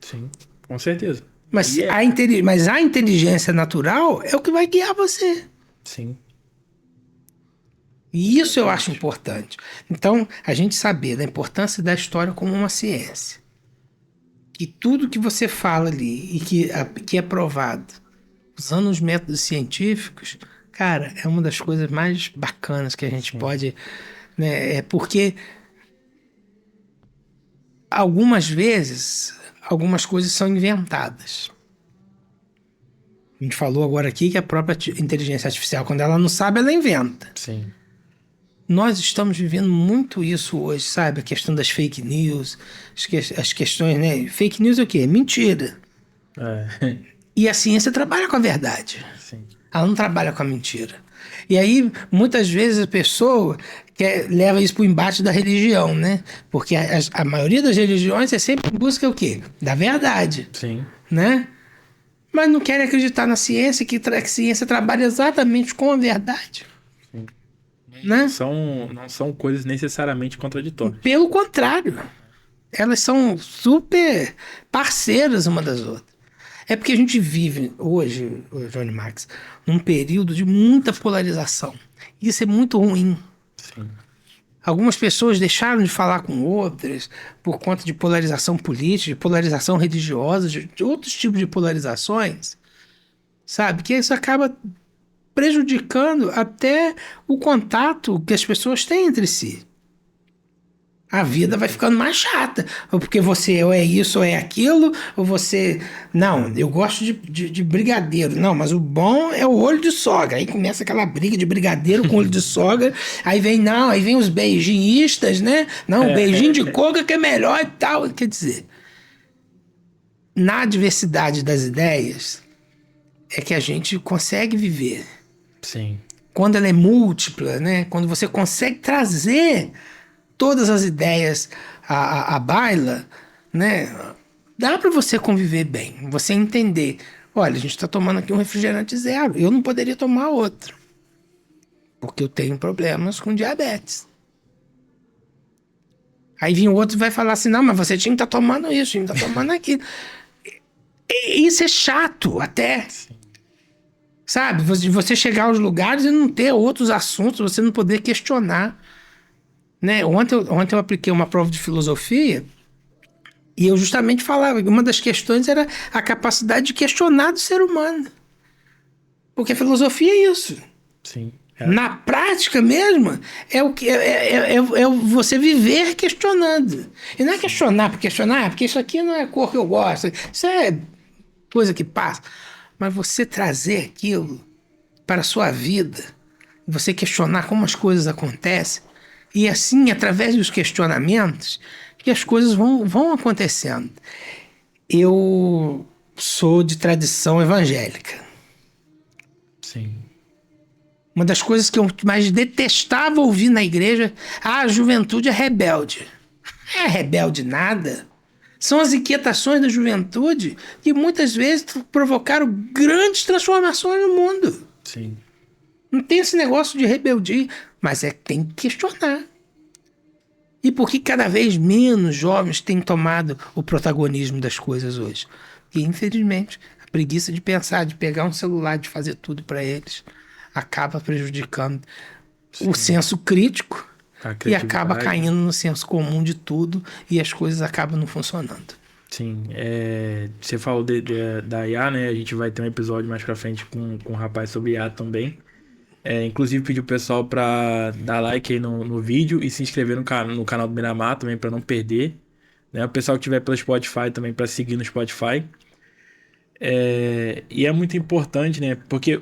Sim, com certeza. Mas, E mas a inteligência natural é o que vai guiar você. Sim. E isso eu acho importante. Então, a gente saber da importância da história como uma ciência. Que tudo que você fala ali e que é provado usando os métodos científicos, cara, é uma das coisas mais bacanas que a gente pode... Né, é porque algumas vezes, algumas coisas são inventadas. A gente falou agora aqui que a própria inteligência artificial, quando ela não sabe, ela inventa. Sim. Nós estamos vivendo muito isso hoje, sabe? A questão das fake news, as questões, né? Fake news é o quê? Mentira. É. E a ciência trabalha com a verdade. Sim. Ela não trabalha com a mentira. E aí, muitas vezes, a pessoa leva isso para o embate da religião, né? Porque a maioria das religiões é sempre em busca o quê? Da verdade. Sim. Né? Mas não querem acreditar na ciência, que a ciência trabalha exatamente com a verdade. Sim. Né? Não são coisas necessariamente contraditórias. Pelo contrário, elas são super parceiras uma das outras. É porque a gente vive hoje, Johnny Max, num período de muita polarização. Isso é muito ruim. Sim. Algumas pessoas deixaram de falar com outras por conta de polarização política, de polarização religiosa, de outros tipos de polarizações, sabe? Que isso acaba prejudicando até o contato que as pessoas têm entre si. A vida vai ficando mais chata, porque você ou é isso ou é aquilo, ou você... Não, eu gosto de brigadeiro. Não, mas o bom é o olho de sogra. Aí começa aquela briga de brigadeiro com olho de sogra. Aí vem os beijinhistas, né? Não, o beijinho de coca que é melhor e tal. Quer dizer, na diversidade das ideias é que a gente consegue viver. Sim. Quando ela é múltipla, né? Quando você consegue trazer todas as ideias à baila, né? Dá para você conviver bem, você entender. Olha, a gente está tomando aqui um refrigerante zero, eu não poderia tomar outro, porque eu tenho problemas com diabetes. Aí vem o outro e vai falar assim, não, mas você tinha que estar tomando isso, tinha que estar tomando aquilo. E isso é chato até. Sim. Sabe? Você chegar aos lugares e não ter outros assuntos, você não poder questionar. Né? Ontem eu apliquei uma prova de filosofia e eu justamente falava que uma das questões era a capacidade de questionar do ser humano. Porque a filosofia é isso. Sim. Na prática mesmo, é você viver questionando. E não é questionar por questionar, porque isso aqui não é a cor que eu gosto, isso é coisa que passa. Mas você trazer aquilo para a sua vida, você questionar como as coisas acontecem, e assim, através dos questionamentos, que as coisas vão acontecendo. Eu sou de tradição evangélica. Sim. Uma das coisas que eu mais detestava ouvir na igreja, a juventude é rebelde. É rebelde nada. São as inquietações da juventude que muitas vezes provocaram grandes transformações no mundo. Sim. Não tem esse negócio de rebeldia, mas tem que questionar. E por que cada vez menos jovens têm tomado o protagonismo das coisas hoje? Porque, infelizmente, a preguiça de pensar, de pegar um celular, de fazer tudo para eles, acaba prejudicando o senso crítico e acaba caindo no senso comum de tudo e as coisas acabam não funcionando. Sim, você falou da IA, né? A gente vai ter um episódio mais pra frente com um rapaz sobre IA também. Inclusive pedi o pessoal pra dar like aí no vídeo e se inscrever no canal do Miramar também pra não perder, né? O pessoal que tiver pelo Spotify também pra seguir no Spotify. E é muito importante, né? Porque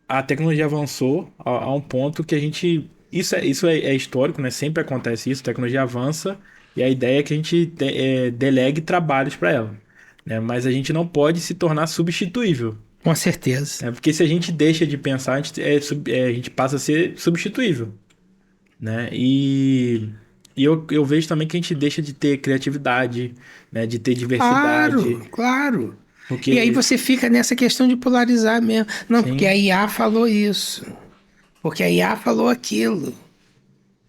a tecnologia avançou a um ponto que a gente... Isso é histórico, né? Sempre acontece isso, a tecnologia avança e a ideia é que a gente delegue trabalhos para ela, né? Mas a gente não pode se tornar substituível. Com certeza. Porque se a gente deixa de pensar, a gente passa a ser substituível, né? E eu vejo também que a gente deixa de ter criatividade, né? De ter diversidade. Claro. Porque... E aí você fica nessa questão de polarizar mesmo. Não, Sim. porque a IA falou isso. Porque a IA falou aquilo.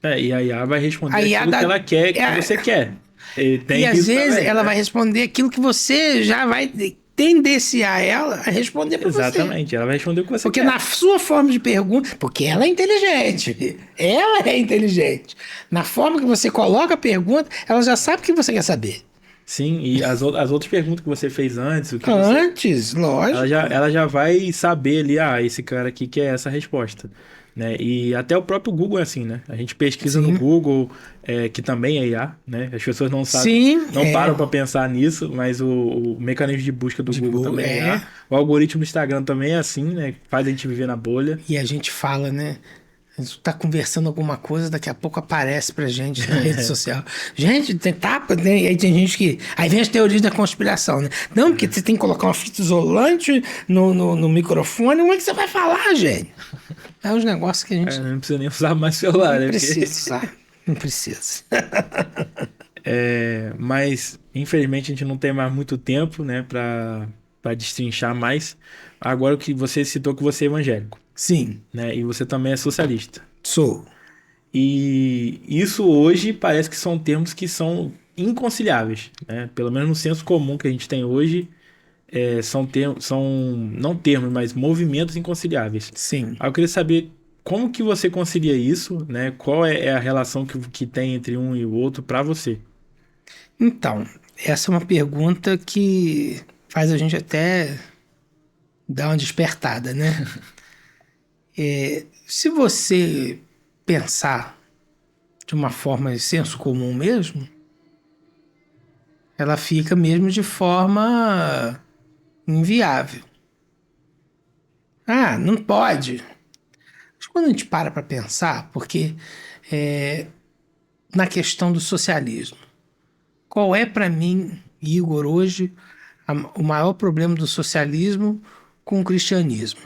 E a IA vai responder A IA aquilo que ela quer que você quer. E às vezes ela vai responder aquilo que você já vai tendenciar ela a responder para você. Exatamente, ela vai responder o que você Porque quer. na sua forma de pergunta, porque ela é inteligente. Ela é inteligente. Na forma que você coloca a pergunta, ela já sabe o que você quer saber. Sim, e as outras perguntas que você fez antes, o que Antes, lógico. ela já vai saber ali, esse cara aqui quer essa resposta. Né? E até o próprio Google é assim, né? A gente pesquisa no Google, que também é IA, né? As pessoas não sabem, não param para pensar nisso, mas o mecanismo de busca do Google também é IA. O algoritmo do Instagram também é assim, né? Faz a gente viver na bolha. E a gente fala, né? A gente tá conversando alguma coisa, daqui a pouco aparece pra gente na rede social. Gente, tem tapa, né? E aí tem gente que... Aí vem as teorias da conspiração, né? Não, porque você tem que colocar uma fita isolante no microfone. Como é que você vai falar, gente? É uns negócios que a gente... não precisa nem usar mais celular, não né? Precisa usar. Não precisa. Mas, infelizmente, a gente não tem mais muito tempo, né? Pra destrinchar mais. Agora, o que você citou que você é evangélico. Sim. Né? E você também é socialista. Sou. E isso hoje parece que são termos que são inconciliáveis, né? Pelo menos no senso comum que a gente tem hoje, são não termos, mas movimentos inconciliáveis. Sim. Aí eu queria saber como que você concilia isso, né? Qual é a relação que tem entre um e o outro para você? Então, essa é uma pergunta que faz a gente até dar uma despertada, né? Se você pensar de uma forma de senso comum mesmo, ela fica mesmo de forma inviável. Não pode. Mas quando a gente para pensar, porque na questão do socialismo, qual é para mim, Igor, hoje, o maior problema do socialismo com o cristianismo?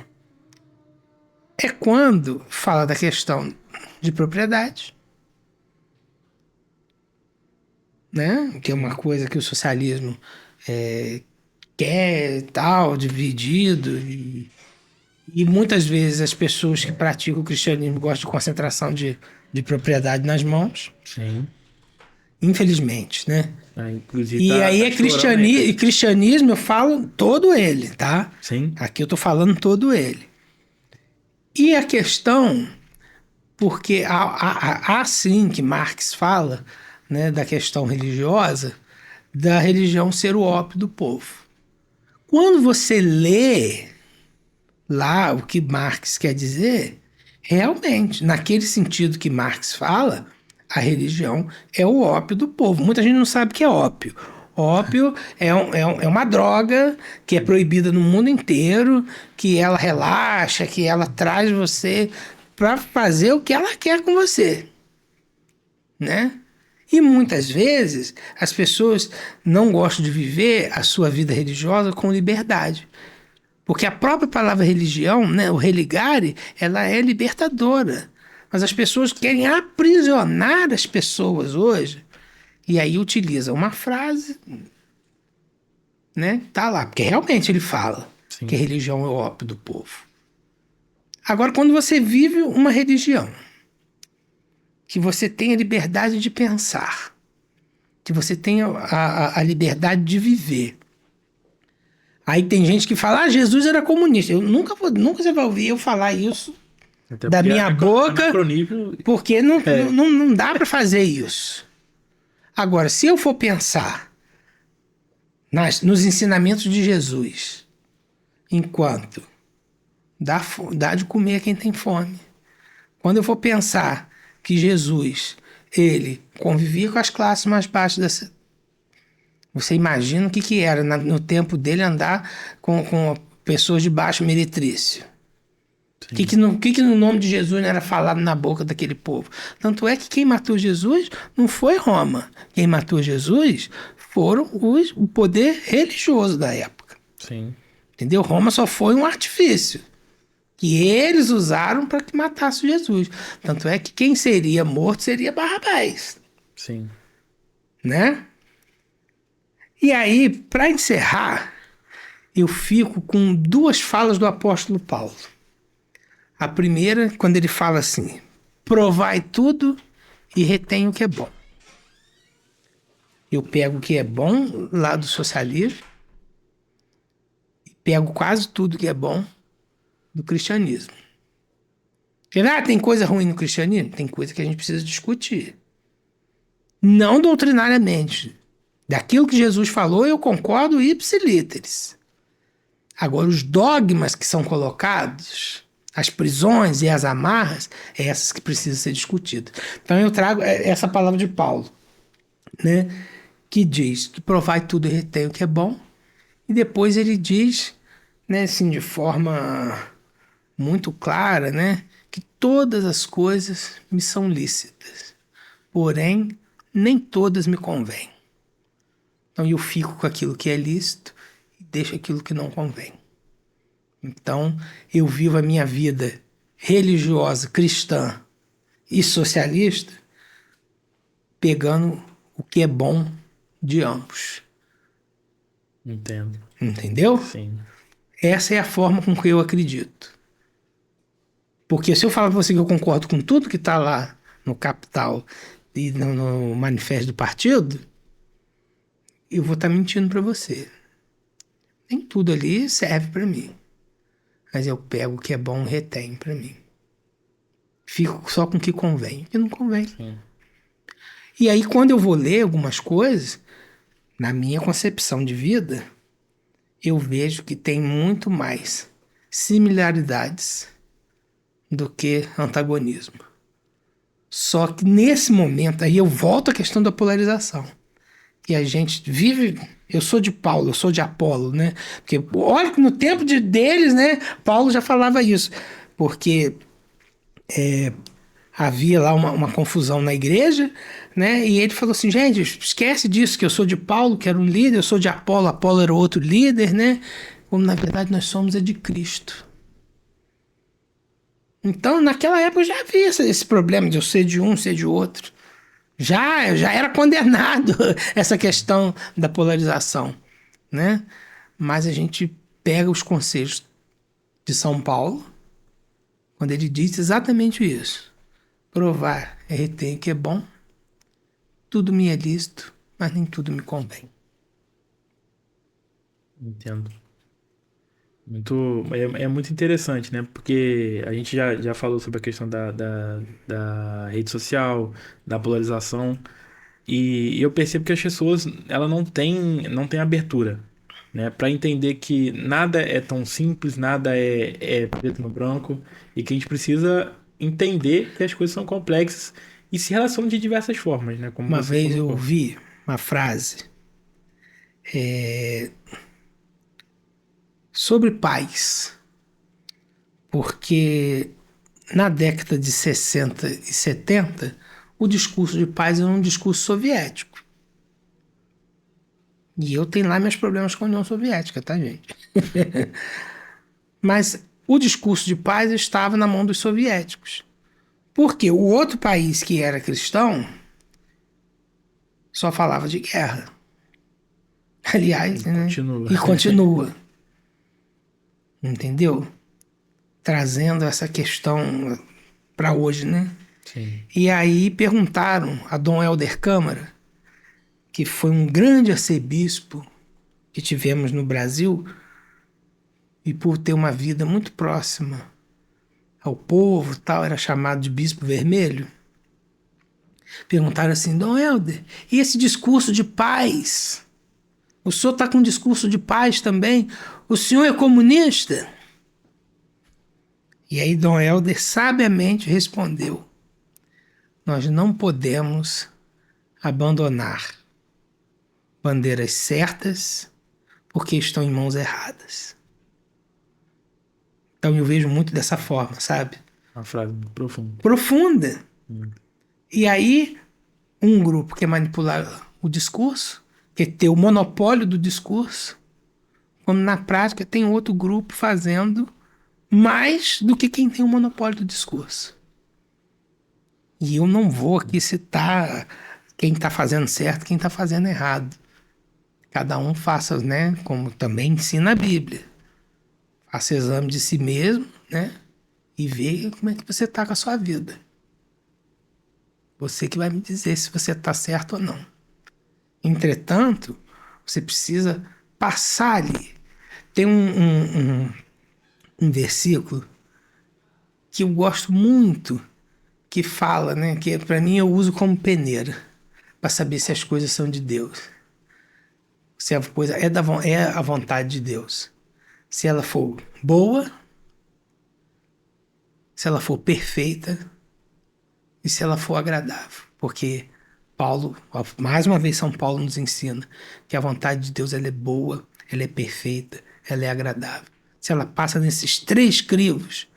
É quando fala da questão de propriedade, né? Que é uma coisa que o socialismo quer, tal, dividido. E muitas vezes as pessoas que praticam o cristianismo gostam de concentração de propriedade nas mãos. Sim. Infelizmente, né? Inclusive e aí cristianismo, eu falo todo ele, tá? Sim. Aqui eu tô falando todo ele. E a questão, porque há sim que Marx fala, né, da questão religiosa, da religião ser o ópio do povo. Quando você lê lá o que Marx quer dizer, realmente, naquele sentido que Marx fala, a religião é o ópio do povo. Muita gente não sabe o que é ópio. Ópio é uma droga que é proibida no mundo inteiro, que ela relaxa, que ela traz você para fazer o que ela quer com você, né? E muitas vezes as pessoas não gostam de viver a sua vida religiosa com liberdade. Porque a própria palavra religião, né, o religare, ela é libertadora. Mas as pessoas querem aprisionar as pessoas hoje. E aí utiliza uma frase, né? Tá lá, porque realmente ele fala que a religião é o ópio do povo. Agora, quando você vive uma religião, que você tem a liberdade de pensar, que você tem a liberdade de viver. Aí tem gente que fala, Jesus era comunista. Nunca você vai ouvir eu falar isso da minha boca, porque não dá para fazer isso. Agora, se eu for pensar nos ensinamentos de Jesus, enquanto dá de comer a quem tem fome. Quando eu for pensar que Jesus, ele convivia com as classes mais baixas você imagina o que era no tempo dele andar com pessoas de baixo meretrício. O que no nome de Jesus não era falado na boca daquele povo? Tanto é que quem matou Jesus não foi Roma. Quem matou Jesus foram o poder religioso da época. Sim. Entendeu? Roma só foi um artifício que eles usaram para que matasse Jesus. Tanto é que quem seria morto seria Barrabás. Sim. Né? E aí, para encerrar, eu fico com duas falas do apóstolo Paulo. A primeira, quando ele fala assim: provai tudo e retém o que é bom. Eu pego o que é bom lá do socialismo e pego quase tudo que é bom do cristianismo. Porque, tem coisa ruim no cristianismo? Tem coisa que a gente precisa discutir. Não doutrinariamente. Daquilo que Jesus falou, eu concordo ipsis literis. Agora, os dogmas que são colocados, as prisões e as amarras, é essas que precisam ser discutidas. Então eu trago essa palavra de Paulo, né, que diz que provai tudo e retém o que é bom. E depois ele diz, né, assim, de forma muito clara, né, que todas as coisas me são lícitas, porém nem todas me convêm. Então eu fico com aquilo que é lícito e deixo aquilo que não convém. Então eu vivo a minha vida religiosa, cristã e socialista pegando o que é bom de ambos. Entendo. Entendeu? Sim. Essa é a forma com que eu acredito. Porque se eu falar para você que eu concordo com tudo que está lá no Capital e no manifesto do partido, eu vou estar mentindo para você. Nem tudo ali serve para mim. Mas eu pego o que é bom e retenho para mim. Fico só com o que convém. O que não convém. Sim. E aí, quando eu vou ler algumas coisas, na minha concepção de vida, eu vejo que tem muito mais similaridades do que antagonismo. Só que nesse momento aí eu volto à questão da polarização. E a gente vive... Eu sou de Paulo, eu sou de Apolo, né? Porque olha que no tempo deles, né, Paulo já falava isso. Porque havia lá uma confusão na igreja, né? E ele falou assim, gente, esquece disso, que eu sou de Paulo, que era um líder, eu sou de Apolo, Apolo era outro líder, né? Como na verdade nós somos de Cristo. Então, naquela época eu já havia esse problema de eu ser de um, ser de outro. Já era condenado essa questão da polarização, né? Mas a gente pega os conselhos de São Paulo, quando ele diz exatamente isso. Provar é reter que é bom, tudo me é lícito, mas nem tudo me convém. Entendo. É muito interessante, né? Porque a gente já falou sobre a questão da rede social, da polarização, e eu percebo que as pessoas ela não têm abertura, né? Para entender que nada é tão simples, nada é preto no branco, e que a gente precisa entender que as coisas são complexas e se relacionam de diversas formas, né? Como Uma você vez eu colocou. ouvi uma frase sobre paz, porque na década de 60 e 70 o discurso de paz era um discurso soviético. E eu tenho lá meus problemas com a União Soviética, tá, gente? Mas o discurso de paz estava na mão dos soviéticos. Porque o outro país que era cristão só falava de guerra. Aliás, né? Continua. E continua. Entendeu? Trazendo essa questão para hoje, né? Sim. E aí perguntaram a Dom Helder Câmara, que foi um grande arcebispo que tivemos no Brasil, e por ter uma vida muito próxima ao povo, tal, era chamado de Bispo Vermelho. Perguntaram assim, Dom Helder, e esse discurso de paz? O senhor está com um discurso de paz também? O senhor é comunista? E aí Dom Helder sabiamente respondeu, nós não podemos abandonar bandeiras certas porque estão em mãos erradas. Então eu vejo muito dessa forma, sabe? Uma frase profunda. Profunda. E aí, um grupo quer manipular o discurso, quer ter o monopólio do discurso, quando na prática tem outro grupo fazendo mais do que quem tem o monopólio do discurso. E eu não vou aqui citar quem está fazendo certo, quem está fazendo errado. Cada um faça, como também ensina a Bíblia. Faça exame de si mesmo, e ver como é que você tá com a sua vida. Você que vai me dizer se você tá certo ou não. Entretanto, você precisa passar ali. Tem um versículo que eu gosto muito, que fala, né? Que para mim eu uso como peneira, para saber se as coisas são de Deus. Se a coisa é a vontade de Deus. Se ela for boa, se ela for perfeita e se ela for agradável. Porque Paulo, mais uma vez São Paulo nos ensina que a vontade de Deus ela é boa, ela é perfeita, ela é agradável. Se ela passa nesses 3 crivos,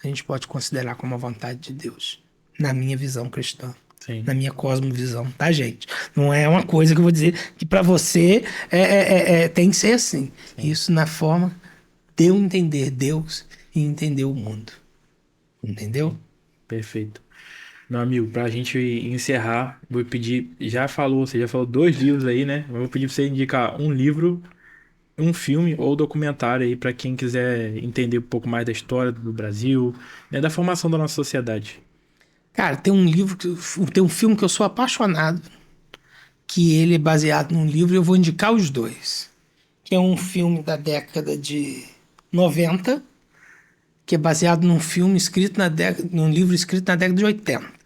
a gente pode considerar como a vontade de Deus, na minha visão cristã. Sim. Na minha cosmovisão, tá, gente? Não é uma coisa que eu vou dizer que para você tem que ser assim. Sim. Isso na forma de eu entender Deus e entender o mundo. Entendeu? Perfeito. Meu amigo, pra gente encerrar, vou pedir, você já falou 2 livros aí, né? Eu vou pedir pra você indicar um livro, um filme ou documentário aí pra quem quiser entender um pouco mais da história do Brasil, né, da formação da nossa sociedade. Cara, tem um filme que eu sou apaixonado, que ele é baseado num livro, e eu vou indicar os 2. Que é um filme da década de 90, que é baseado num filme escrito num livro escrito na década de 80.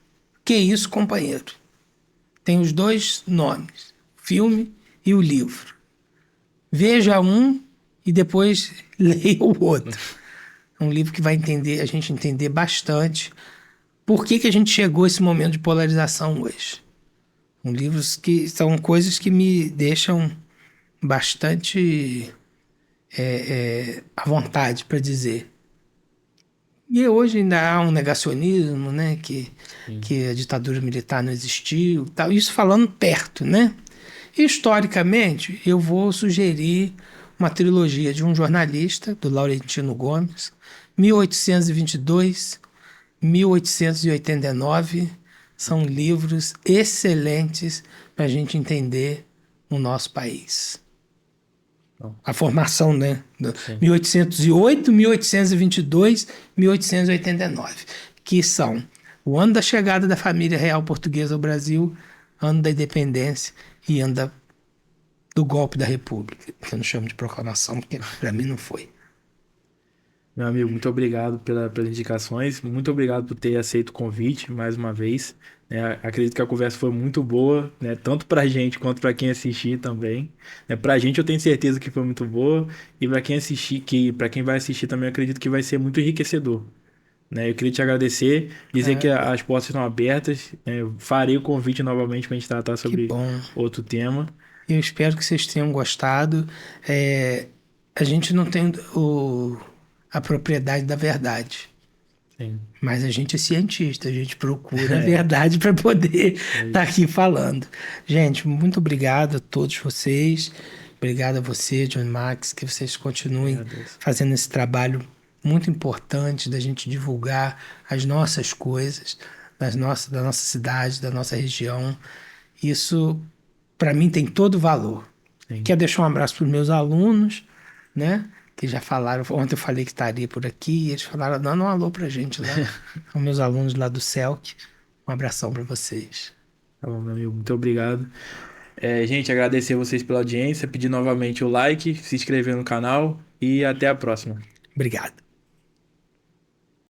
Que isso, companheiro? Tem os 2 nomes, filme e o livro. Veja um e depois leia o outro. É um livro que vai a gente entender bastante por que a gente chegou a esse momento de polarização hoje. Livros que são coisas que me deixam bastante à vontade para dizer. E hoje ainda há um negacionismo, né? Que a ditadura militar não existiu, tal. Isso falando perto, né? Historicamente, eu vou sugerir uma trilogia de um jornalista, do Laurentino Gomes, 1822, 1889, são livros excelentes para a gente entender o nosso país. A formação, né? 1808, 1822, 1889, que são o ano da chegada da família real portuguesa ao Brasil, ano da independência e ano do golpe da República, que eu não chamo de proclamação, porque para mim não foi. Meu amigo, muito obrigado pelas indicações, muito obrigado por ter aceito o convite mais uma vez. Acredito que a conversa foi muito boa, né? Tanto pra gente quanto pra quem assistir também. Pra gente eu tenho certeza que foi muito boa e pra quem assistir, para quem vai assistir também eu acredito que vai ser muito enriquecedor. Eu queria te agradecer, dizer que as portas estão abertas, eu farei o convite novamente pra gente tratar sobre outro tema. Eu espero que vocês tenham gostado. A gente não tem a propriedade da verdade. Sim. Mas a gente é cientista, a gente procura a verdade para poder estar aqui falando. Gente, muito obrigado a todos vocês. Obrigado a você, John Max, que vocês continuem fazendo esse trabalho muito importante da gente divulgar as nossas coisas, da nossa cidade, da nossa região. Isso, para mim, tem todo valor. Sim. Quero deixar um abraço para os meus alunos, né? Que já falaram, ontem eu falei que estaria por aqui, e eles falaram, dando um alô pra gente lá. São meus alunos lá do CELC. Um abração para vocês. Tá bom, meu amigo, muito obrigado. Gente, agradecer a vocês pela audiência, pedir novamente o like, se inscrever no canal e até a próxima. Obrigado.